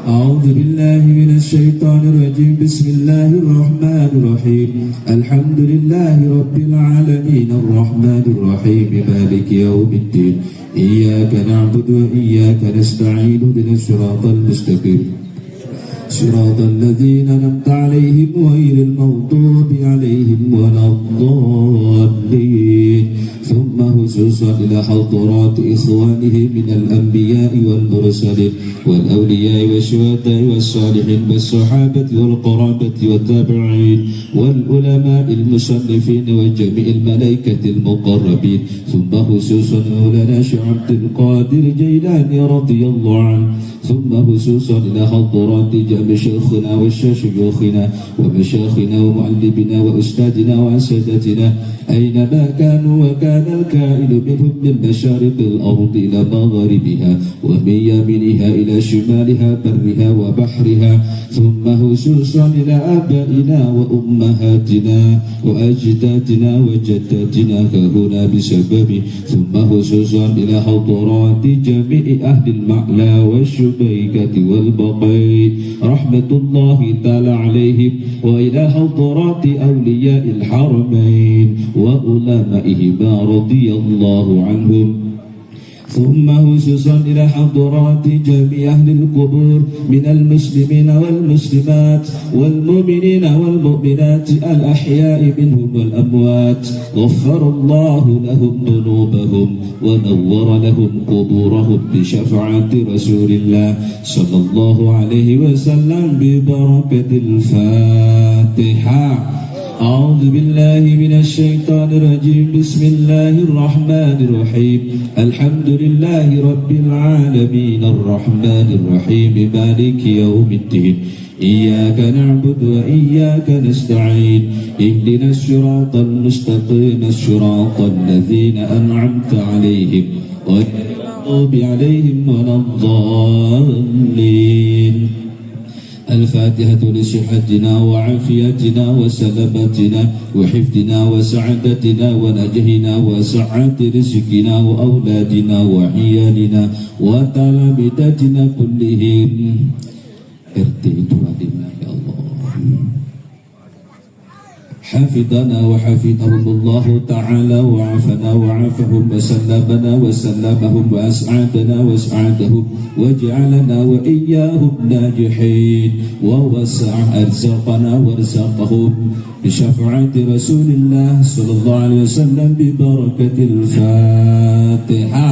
أعوذ بالله من الشيطان الرجيم. بسم الله الرحمن الرحيم. الحمد لله رب العالمين الرحمن الرحيم مالك يوم الدين. إياك نعبد وإياك نستعين اهدنا الصراط المستقيم صراط الذين أنعمت عليهم غير المغضوب عليهم ولا الضالين. ثم خصوصا إلى حضرات إخوانه من الأنبياء والمرسلين والأولياء والشهداء والصالحين والصحابة والقرابة والتابعين والعلماء المصنفين وجميع الملائكة المقربين. ثم خصوصا مولانا شيخ عبد القادر جيلاني رضي الله عنه. ثم خصوصا إلى حضرات جميع شيوخنا وشيوخنا ومشايخنا ومعلمنا وأستاذنا وأساتذتنا أينما كانوا، وكان الكائن منهم من مشارق الأرض إلى مغاربها ومن يمينها إلى شمالها برها وبحرها. ثم خصوصا إلى آبائنا وأمهاتنا وأجدادنا وجداتنا هنا بسببه. ثم خصوصا إلى حضرات جميع أهل المعلى والشبيكة والبقيع رحمة الله تعالى عليهم، وإلى حضرات أولياء الحرمين وعلمائهما رضي الله عنهم. ثم خصوصا إلى حضرات جميع أهل القبور من المسلمين والمسلمات والمؤمنين والمؤمنات الأحياء منهم والأموات. غفر الله لهم ذنوبهم ونور لهم قبورهم بشفاعة رسول الله صلى الله عليه وسلم ببركة الفاتحة. أعوذ بالله من الشيطان الرجيم. بسم الله الرحمن الرحيم. الحمد لله رب العالمين الرحمن الرحيم مالك يوم الدين. إياك نعبد وإياك نستعين اهدنا الصراط المستقيم صراط الذين أنعمت عليهم غير المغضوب عليهم ولا الضالين. الفاتحة لصحتنا وعافيتنا وسلامتنا وحفظنا وسعادتنا ونجحنا وسعة رزقنا وأولادنا وعيالنا وتلامذتنا كلهم. RT itu adilnya ya Allah. حفظنا وحفظهم الله تعالى وعافنا وعافهم وسلمنا وسلمهم وأسعدنا وأسعدهم وجعلنا وإياهم ناجحين ووسع أرزاقنا وارزاقهم بشفاعة رسول الله صلى الله عليه وسلم ببركة الفاتحة.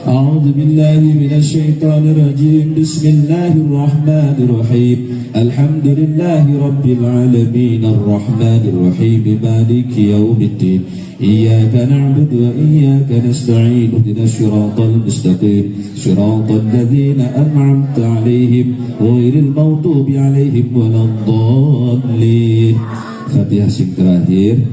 أعوذ بالله من الشيطان الرجيم. بسم الله الرحمن الرحيم. الحمد لله رب العالمين الرحمن الرحيم مالك يوم الدين. إياك نعبد وإياك نستعين اهدنا الصراط المستقيم صراط الذين أنعمت عليهم غير المغضوب عليهم ولا الضالين. Fatihah sing terakhir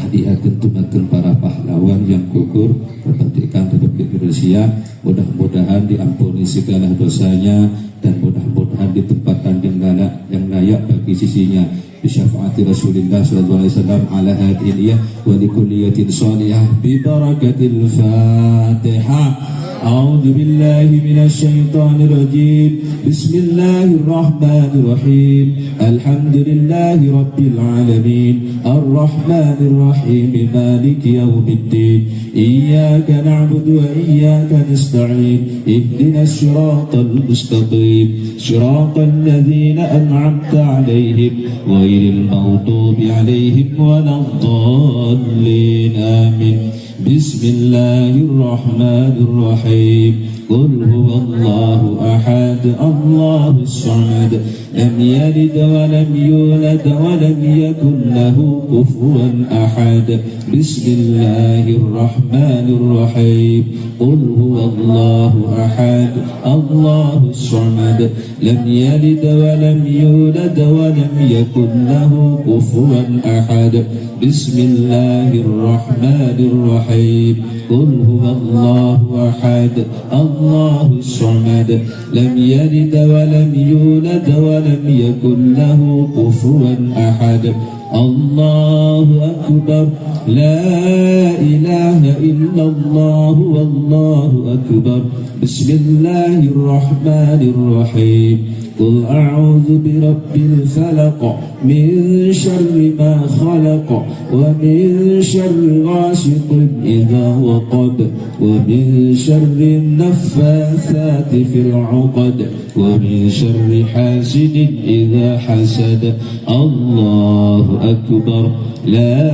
hadiahkan tumakan para pahlawan yang gugur kemerdekaan Republik Indonesia. Mudah-mudahan diampuni segala dosanya dan mudah-mudahan ditempatkan yang layak bagi sisinya. Bisyafaati Rasulullah sallallahu alaihi wasallam ala hadiniyah wa likulliyatin salihah bi barakatil Fatihah. أعوذ بالله من الشيطان الرجيم. بسم الله الرحمن الرحيم. الحمد لله رب العالمين الرحمن الرحيم مالك يوم الدين. إياك نعبد وإياك نستعين اهدنا الصراط المستقيم صراط الذين أنعمت عليهم غير المغضوب عليهم ولا الضالين آمين. بسم الله الرحمن الرحيم. قل هو الله أحد الله الصمد لم يلد ولم يولد ولم يكن له كفوا أحد. بسم الله الرحمن الرحيم. قل هو الله أحد الله الصمد لم يلد ولم يولد ولم يكن له كفوا أحد. بسم الله الرحمن الرحيم. قل هو الله أحد الله الصمد لم يلد ولم يولد ولم يكن له كفوا أحد. الله أكبر. لا إله إلا الله والله أكبر. بسم الله الرحمن الرحيم. قل أعوذ برب الفلق من شر ما خلق ومن شر غاسق إذا وقب ومن شر النفاثات في العقد ومن شر حاسد إذا حسد. الله أكبر. لا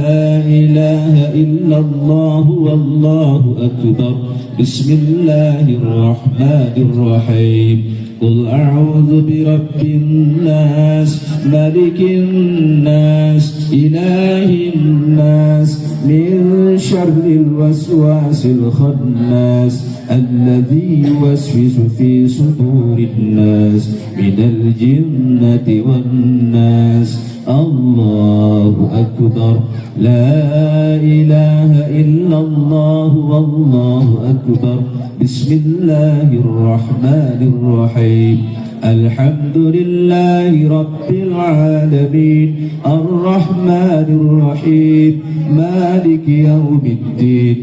إله إلا الله والله أكبر. بسم الله الرحمن الرحيم. قل أعوذ برب الناس ملك الناس إله الناس من شر الوسواس الخناس الذي يوسوس في صدور الناس من الجنة والناس. الله أكبر. لا إله إلا الله والله أكبر. بسم الله الرحمن الرحيم. الحمد لله رب العالمين الرحمن الرحيم مالك يوم الدين.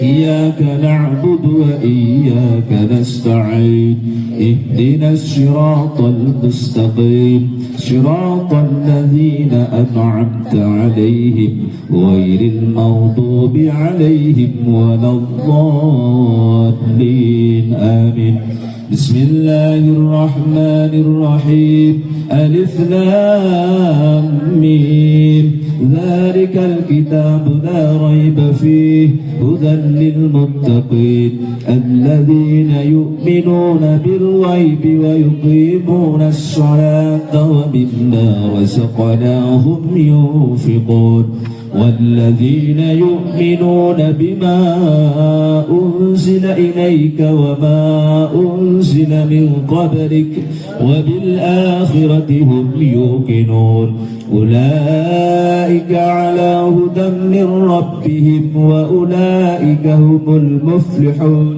إياك نعبد وإياك نستعين اهدنا الصراط المستقيم صراط الذين أنعمت عليهم غير المغضوب عليهم ولا الضالين آمين. بسم الله الرحمن الرحيم. ألف لام ميم. ذلك الكتاب لا ريب فيه هدى للمتقين الذين يؤمنون بالغيب ويقيمون الصلاة ومما رزقناهم ينفقون والذين يؤمنون بما أنزل إليك وما أنزل من قبلك وبالآخرة هم يوقنون أولئك على هدى من ربهم وأولئك هم المفلحون.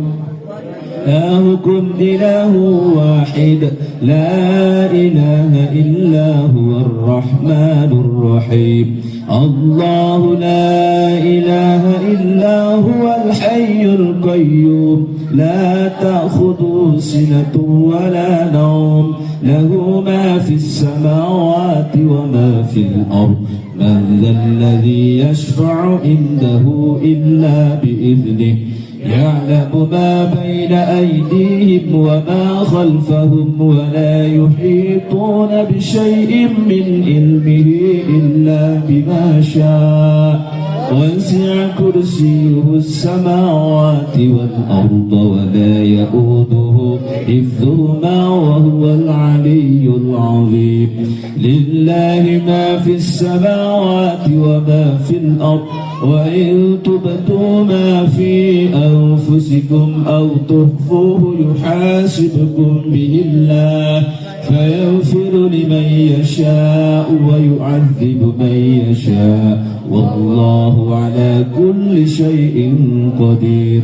إلهكم إله واحد لا إله إلا هو الرحمن الرحيم الله لا إله إلا هو الحي القيوم لا تأخذه سنة ولا نوم له ما في السماوات وما في الأرض من ذا الذي يشفع عنده إلا بإذنه يعلم ما بين أيديهم وما خلفهم ولا يحيطون بشيء من علمه إلا بما شاء وسع كرسيه السماوات والأرض ولا يؤوده حفظهما وهو العلي العظيم لله ما في السماوات وما في الأرض وإن تبدوا ما في أنفسكم أو تخفوه يحاسبكم به الله فيغفر لمن يشاء ويعذب من يشاء والله على كل شيء قدير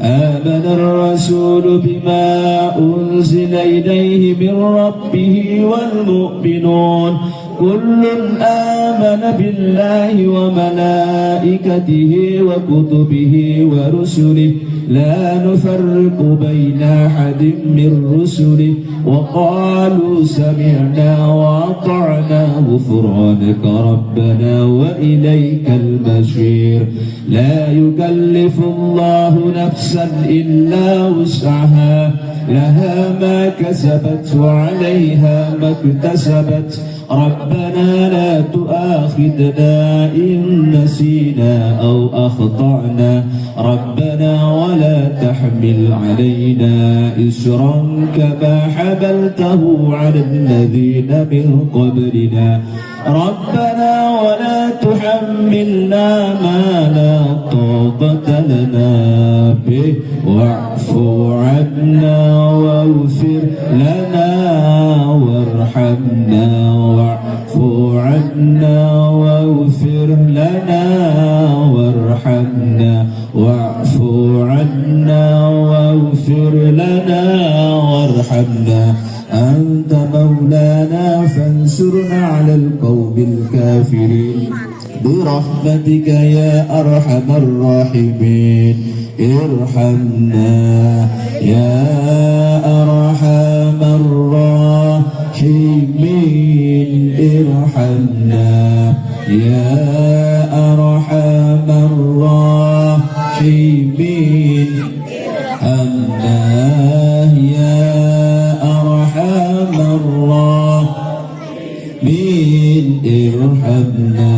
آمن الرسول بما أنزل إليه من ربه والمؤمنون كل آمن بالله وملائكته وكتبه ورسله لا نفرق بين أحد من رسله وقالوا سمعنا وأطعنا غفرانك ربنا وإليك المصير لا يكلف الله نفسا إلا وسعها لها ما كسبت وعليها ما اكتسبت ربنا لا تؤاخذنا إن نسينا أو أخطأنا ربنا ولا تحمل علينا إسرا كما حملته على الذين من قبلنا ربنا ولا تحملنا ما لا طاقة لنا به واعف عنا واغفر لنا وارحمنا واعف عنا واغفر لنا وارحمنا واعف عنا واغفر لنا وارحمنا أنت مولانا فانصرنا على القوم الكافرين برحمتك يا أرحم الراحمين ارحمنا يا أرحم الراحمين ارحمنا يا أرحم الراحمين ارحمنا يا أرحم الراحمين ارحمنا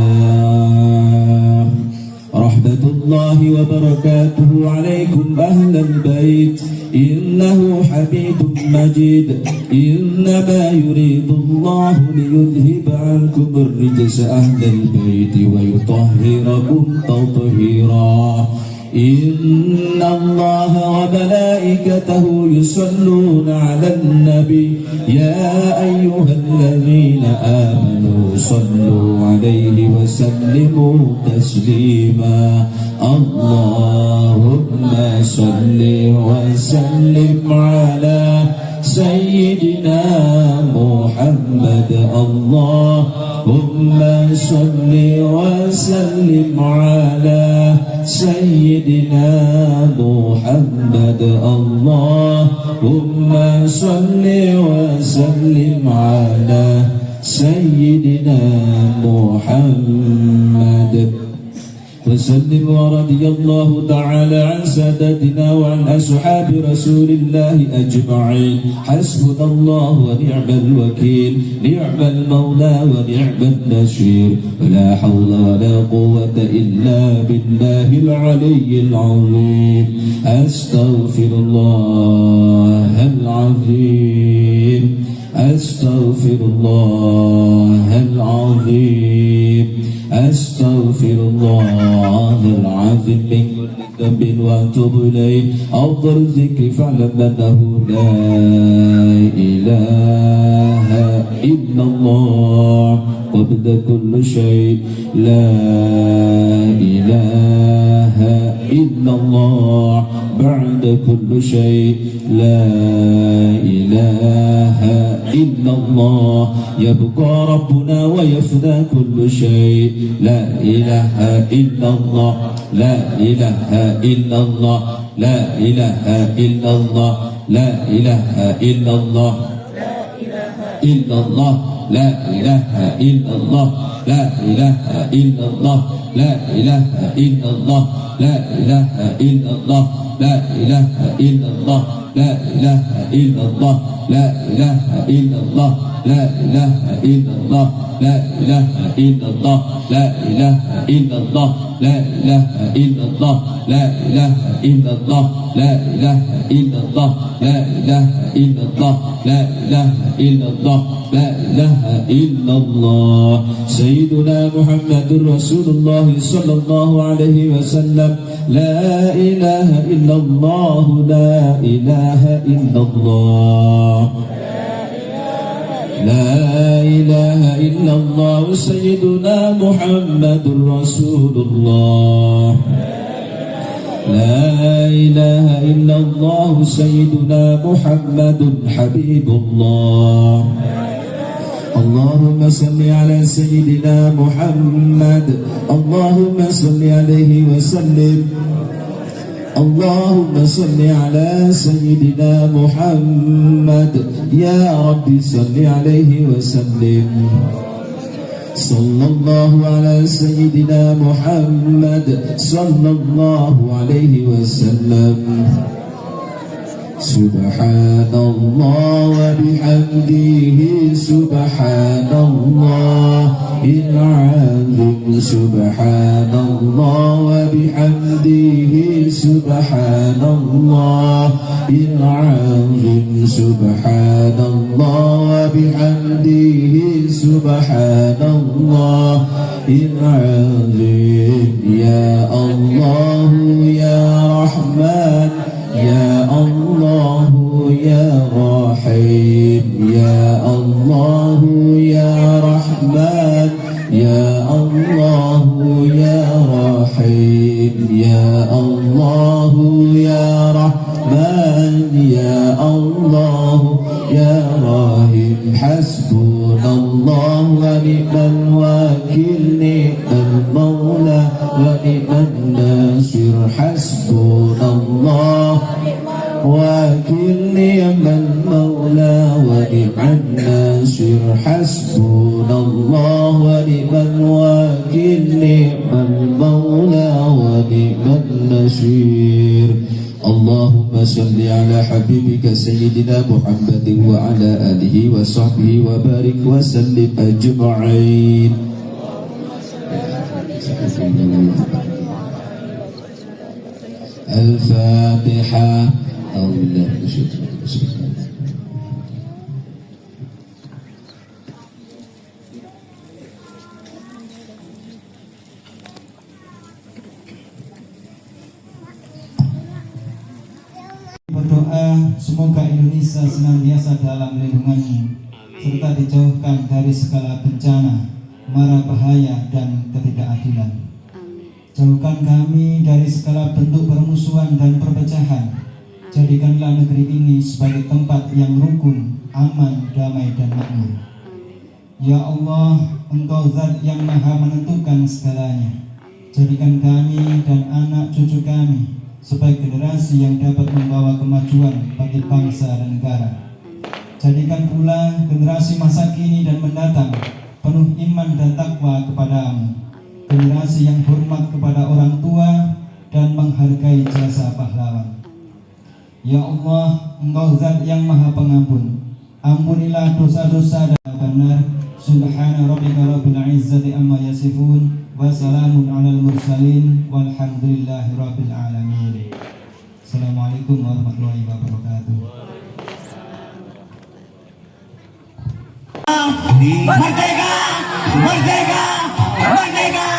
رحمة الله وبركاته عليكم أهل البيت إنه حميد مجيد إنما يريد الله ليذهب عنكم الرجس أهل البيت ويطهركم تطهيرا إن الله وملائكته يصلون على النبي يا أيها الذين آمنوا صلوا عليه وسلموا تسليما اللهم صل وسلم على سيدنا محمد اللهم صل وسلم على سيدنا محمد اللهم صل وسلم على سيدنا محمد وسلم ورضي الله تعالى عن سادتنا وعن أصحاب رسول الله أجمعين حسبنا الله ونعم الوكيل نعم المولى ونعم النصير ولا حول ولا قوة إلا بالله العلي العظيم أستغفر الله العظيم أستغفر الله العظيم أستغفر الله العظيم من كل ذنب وأتوب إليه أفضل الذكر فاعلم أنه لا إله إلا الله قبل كل شيء لا إله إلا الله بعد كل شيء لا إله إلا الله يبقى ربنا ويفنى كل شيء لا إله إلا الله لا إله إلا الله لا إله إلا الله لا إله إلا الله إلا الله لا إله إلا الله لا إله إلا الله لا إله إلا الله لا إله إلا الله لا إله إلا الله لا إله إلا الله لا إله إلا الله لا إله إلا الله لا إله إلا الله لا إله إلا الله لا إله إلا الله لا إله إلا الله لا إله إلا الله لا إله إلا الله لا إله إلا الله لا إله إلا الله سيدنا محمد رسول الله صلى الله عليه وسلم لا إله إلا الله لا إله إلا الله لا إله إلا الله سيدنا محمد رسول الله لا إله إلا الله سيدنا محمد حبيب الله اللهم صل على سيدنا محمد اللهم صل عليه وسلم اللهم صل على سيدنا محمد يا رب صل عليه وسلم صلى الله على سيدنا محمد صلى الله عليه وسلم سبحان الله وبحمده سبحان الله العظيم سبحان الله وبحمده سبحان الله العظيم سبحان الله وبحمده سبحان الله العظيم يا الله يا رحمن يا الله يا رحيم يا الله يا رحمن يا الله يا رحيم يا الله يا رحمن يا الله يا رحيم حسبنا الله ونعم الوكيل نعم المولى ونعم الناصر حسبنا الله وكل نعم المولى ونعم الناصر حسبنا الله ونعم الوكيل نعم المولى ونعم النصير اللهم صل على حبيبك سيدنا محمد وعلى آله وصحبه وبارك وسلم أجمعين. الفاتحة. أعوذ بالله من الشيطان الرجيم. Berdoa semoga Indonesia senantiasa dalam lindungan-Mu serta dijauhkan dari segala bencana, mara bahaya dan ketidakadilan. Jauhkan kami dari segala bentuk permusuhan dan perpecahan. Jadikanlah negeri ini sebagai tempat yang rukun, aman, damai dan makmur. Ya Allah, Engkau Zat yang Maha menentukan segalanya. Jadikan kami dan anak cucu kami sebagai generasi yang dapat membawa kemajuan bagi bangsa dan negara. Jadikan pula generasi masa kini dan mendatang penuh iman dan takwa kepada-Mu, generasi yang hormat kepada orang tua dan menghargai jasa pahlawan. Ya Allah, Engkau Zat yang Maha Pengampun, ampunilah dosa-dosa dan benar. Subhana rabbika rabbil izzati amma yasifun wa salamun alal mursalin walhamdulillahi rabbil alamin. Assalamualaikum warahmatullahi wabarakatuh. Merdeka! Merdeka! Merdeka!